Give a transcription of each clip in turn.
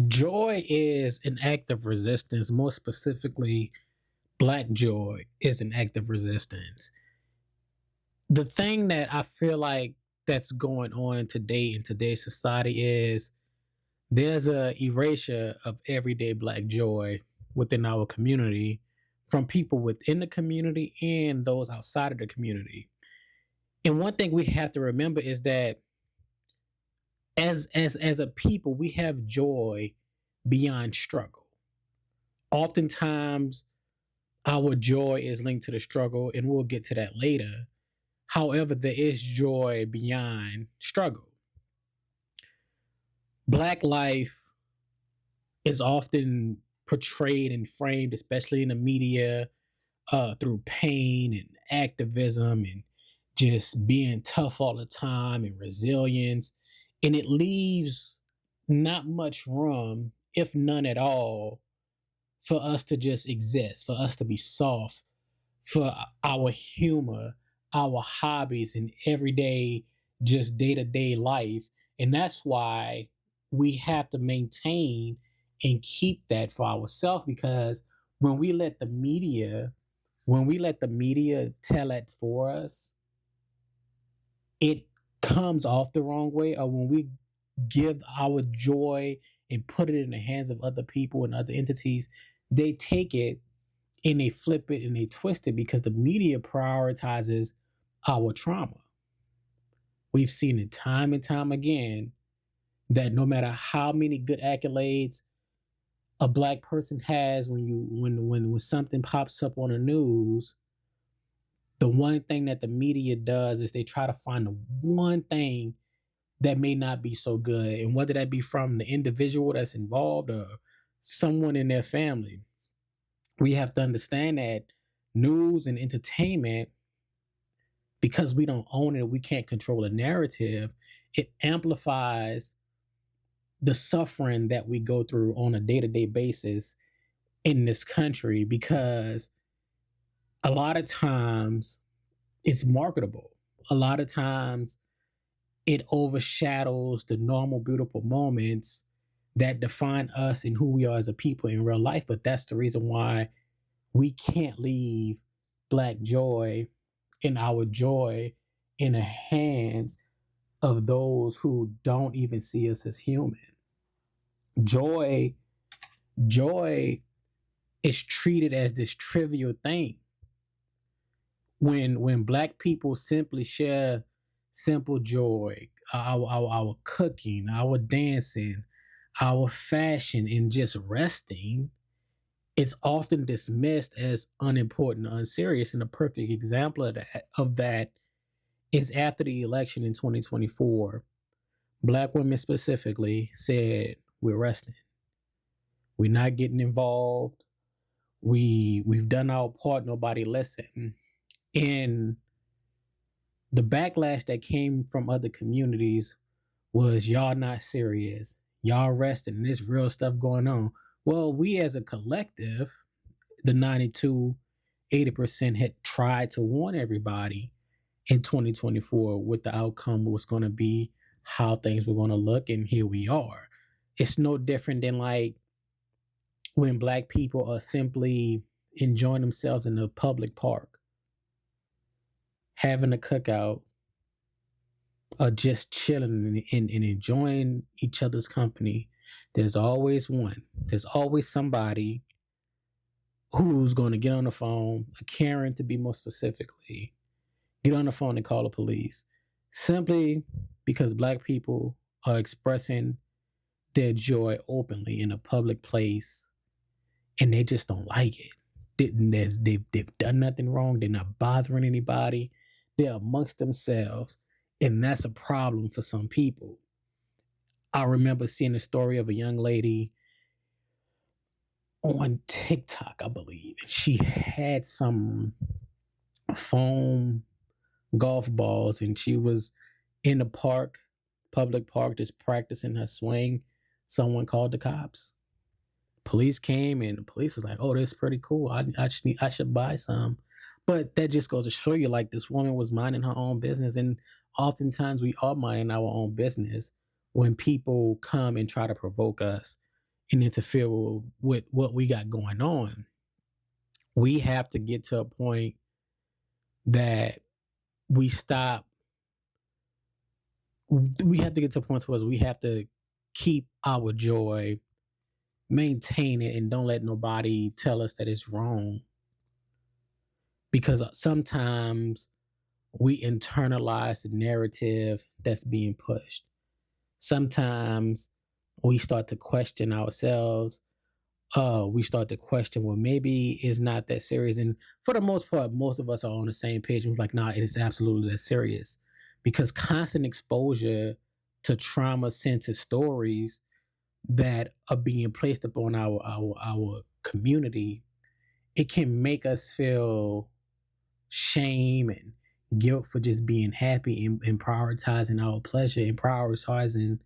Joy is an act of resistance. More specifically, black joy is an act of resistance. The thing that I feel like that's going on today in today's society is there's a erasure of everyday black joy within our community from people within the community and those outside of the community. And one thing we have to remember is that as a people, we have joy beyond struggle. Oftentimes our joy is linked to the struggle, and we'll get to that later. However, there is joy beyond struggle. Black life is often portrayed and framed, especially in the media, through pain and activism and just being tough all the time and resilience. And it leaves not much room, if none at all, for us to just exist, for us to be soft, for our humor, our hobbies, and everyday, just day to day life. And that's why we have to maintain and keep that for ourselves because when we let the media, when we let the media tell it for us, it comes off the wrong way. Or when we give our joy and put it in the hands of other people and other entities, they take it and they flip it and they twist it because the media prioritizes our trauma. We've seen it time and time again that no matter how many good accolades a black person has when something pops up on the news, the one thing that the media does is they try to find the one thing that may not be so good, and whether that be from the individual that's involved or someone in their family. We have to understand that news and entertainment, because we don't own it, we can't control the narrative, it amplifies the suffering that we go through on a day-to-day basis in this country because a lot of times it's marketable. A lot of times it overshadows the normal, beautiful moments that define us and who we are as a people in real life. But that's the reason why we can't leave black joy and our joy in the hands of those who don't even see us as human. Joy, joy is treated as this trivial thing. When black people simply share simple joy, our cooking, our dancing, our fashion, and just resting, it's often dismissed as unimportant or unserious. And a perfect example of that is after the election in 2024, black women specifically said, we're resting. We're not getting involved. We've done our part, nobody listened. And the backlash that came from other communities was y'all not serious. Y'all resting and there's real stuff going on. Well, we as a collective, the 92, 80% had tried to warn everybody in 2024 what the outcome was going to be, how things were going to look, and here we are. It's no different than like when black people are simply enjoying themselves in a public park, having a cookout, or just chilling and enjoying each other's company. There's always one. There's always somebody who's going to get on the phone, a Karen to be more specifically, get on the phone and call the police simply because black people are expressing their joy openly in a public place and they just don't like it. They've done nothing wrong. They're not bothering anybody. They're amongst themselves. And that's a problem for some people. I remember seeing a story of a young lady on TikTok, I believe. She had some foam golf balls and she was in the park, public park, just practicing her swing. Someone called the cops. Police came and the police was like, "Oh, that's pretty cool. I should buy some." But that just goes to show you, like this woman was minding her own business, and oftentimes we are minding our own business when people come and try to provoke us. and interfere with what we got going on. We have to get to a point that we stop. We have to get to a point where we have to keep our joy, maintain it, and don't let nobody tell us that it's wrong. Because sometimes we internalize the narrative that's being pushed. Sometimes we start to question ourselves. We start to question, well, maybe it's not that serious. And for the most part, most of us are on the same page. We're like, nah, it is absolutely that serious. Because constant exposure to trauma centered stories that are being placed upon our community, it can make us feel shame and guilt for just being happy and prioritizing our pleasure and prioritizing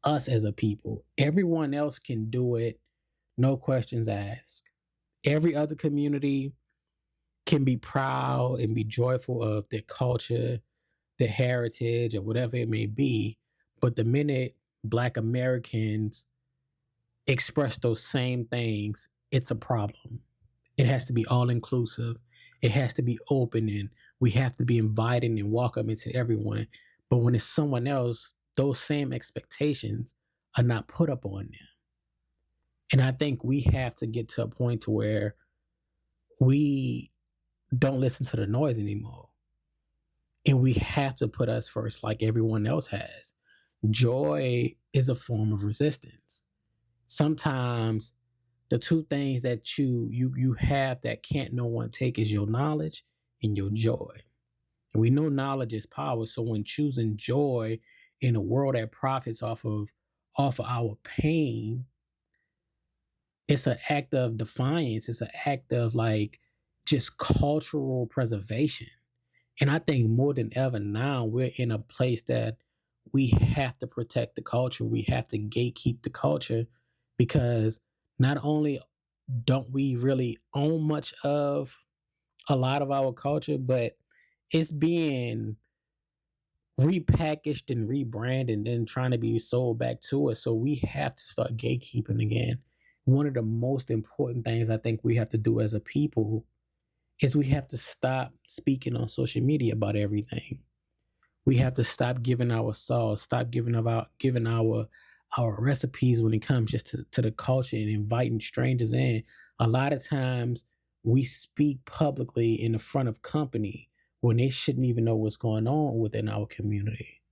us as a people. Everyone else can do it, no questions asked. Every other community can be proud and be joyful of their culture, their heritage, or whatever it may be. But the minute Black Americans express those same things, it's a problem. It has to be all inclusive. It has to be open, and we have to be inviting and welcoming to everyone. But when it's someone else, those same expectations are not put up on them. And I think we have to get to a point to where we don't listen to the noise anymore. And we have to put us first like everyone else has. Joy is a form of resistance. Sometimes the two things that you have that can't no one take is your knowledge and your joy. And we know knowledge is power. So when choosing joy in a world that profits off of our pain, it's an act of defiance. It's an act of like just cultural preservation. And I think more than ever now, we're in a place that we have to protect the culture. We have to gatekeep the culture because not only don't we really own much of a lot of our culture, but it's being repackaged and rebranded and then trying to be sold back to us. So we have to start gatekeeping again. One of the most important things I think we have to do as a people is we have to stop speaking on social media about everything. We have to stop giving our sauce, stop giving our recipes when it comes just to the culture and inviting strangers in. A lot of times we speak publicly in the front of company when they shouldn't even know what's going on within our community.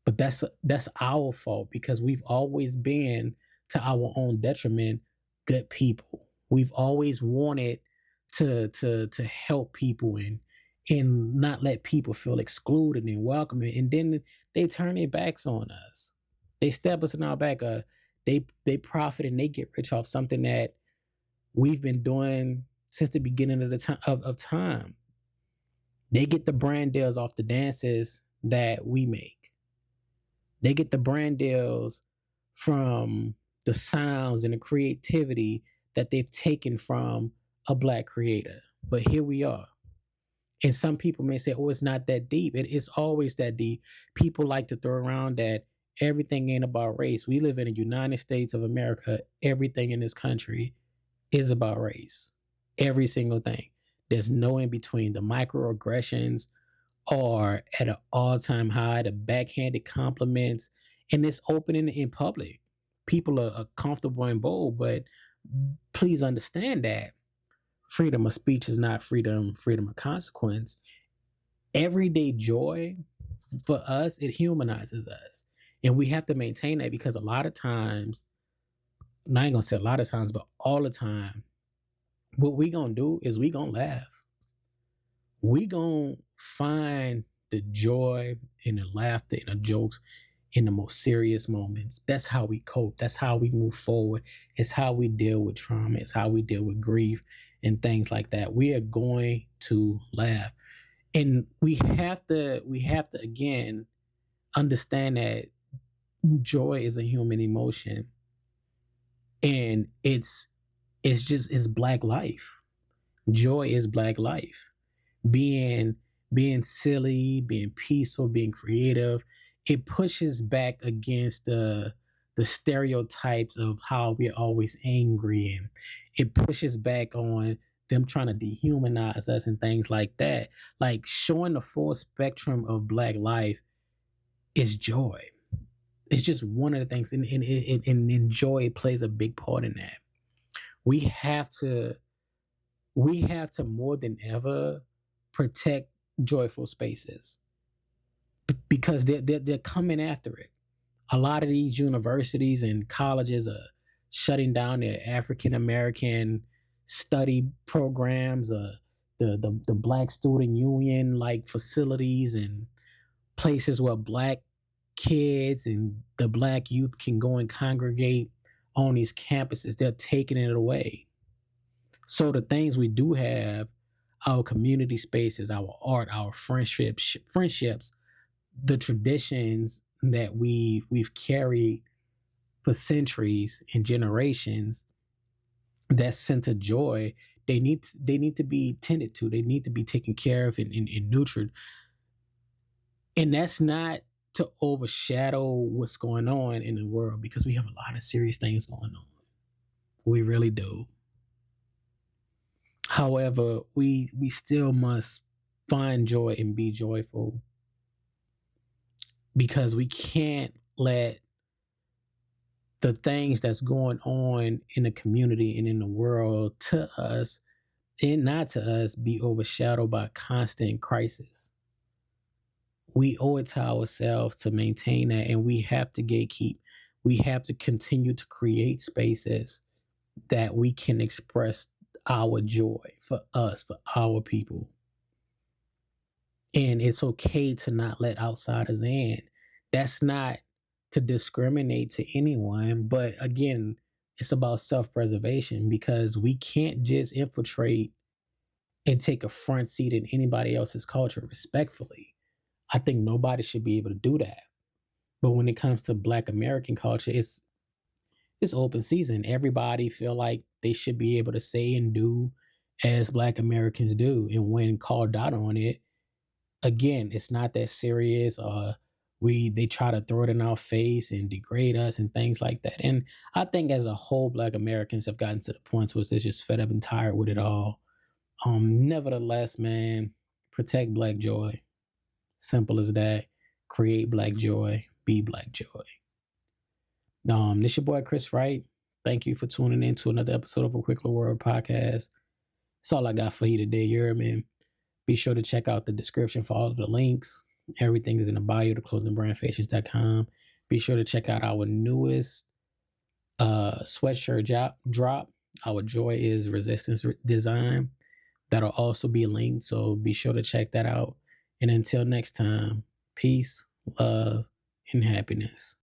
But that's our fault because we've always been, to our own detriment, good people. We've always wanted to help people and not let people feel excluded and welcoming. And then they turn their backs on us. They stab us in our back. They profit and they get rich off something that we've been doing since the beginning of the time of time. They get the brand deals off the dances that we make. They get the brand deals from the sounds and the creativity that they've taken from a Black creator. But here we are. And some people may say, oh, it's not that deep. It is always that deep. People like to throw around that everything ain't about race. We live in the United States of America. Everything in this country is about race. Every single thing. There's no in between. The microaggressions are at an all-time high, the backhanded compliments, and it's open in public. People are comfortable and bold, but please understand that freedom of speech is not freedom of consequence. Everyday joy for us, it humanizes us. And we have to maintain that because a lot of times, and I ain't gonna say a lot of times, but all the time, what we gonna do is we gonna laugh. We gonna find the joy and the laughter and the jokes in the most serious moments. That's how we cope. That's how we move forward. It's how we deal with trauma. It's how we deal with grief and things like that. We are going to laugh. And we have to again understand that joy is a human emotion. And it's Black life. Joy is Black life. Being being silly, being peaceful, being creative, it pushes back against the stereotypes of how we're always angry, and it pushes back on them trying to dehumanize us and things like that. Like showing the full spectrum of black life is joy. It's just one of the things, and joy plays a big part in that. We have to we have to more than ever protect joyful spaces because they're coming after it. A lot of these universities and colleges are shutting down their African American study programs, the Black Student Union like facilities and places where black kids and the black youth can go and congregate on these campuses. They're taking it away. So the things we do have, our community spaces, our art, our friendships, the traditions that we've carried for centuries and generations that center joy, they need to be tended to. They need to be taken care of and nurtured. And that's not to overshadow what's going on in the world because we have a lot of serious things going on. We really do. However, we still must find joy and be joyful because we can't let the things that's going on in the community and in the world to us and not to us be overshadowed by constant crisis. We owe it to ourselves to maintain that, and we have to gatekeep. We have to continue to create spaces that we can express our joy for us, for our people. And it's okay to not let outsiders in. That's not to discriminate to anyone, but again, it's about self preservation because we can't just infiltrate and take a front seat in anybody else's culture respectfully. I think nobody should be able to do that. But when it comes to Black American culture, it's open season. Everybody feel like they should be able to say and do as Black Americans do. And when called out on it, again, it's not that serious. They try to throw it in our face and degrade us and things like that. And I think as a whole, Black Americans have gotten to the point where they're just fed up and tired with it all. Nevertheless, man, protect Black joy. Simple as that. Create Black joy. Be Black joy. This your boy Chris Wright. Thank you for tuning in to another episode of A Quick Little World podcast. That's all I got for you today, you heard me? Be sure to check out the description for all of the links. Everything is in the bio to clothingbrandfashions.com. Be sure to check out our newest sweatshirt drop. Our Joy is Resistance design. That'll also be linked, so be sure to check that out. And until next time, peace, love, and happiness.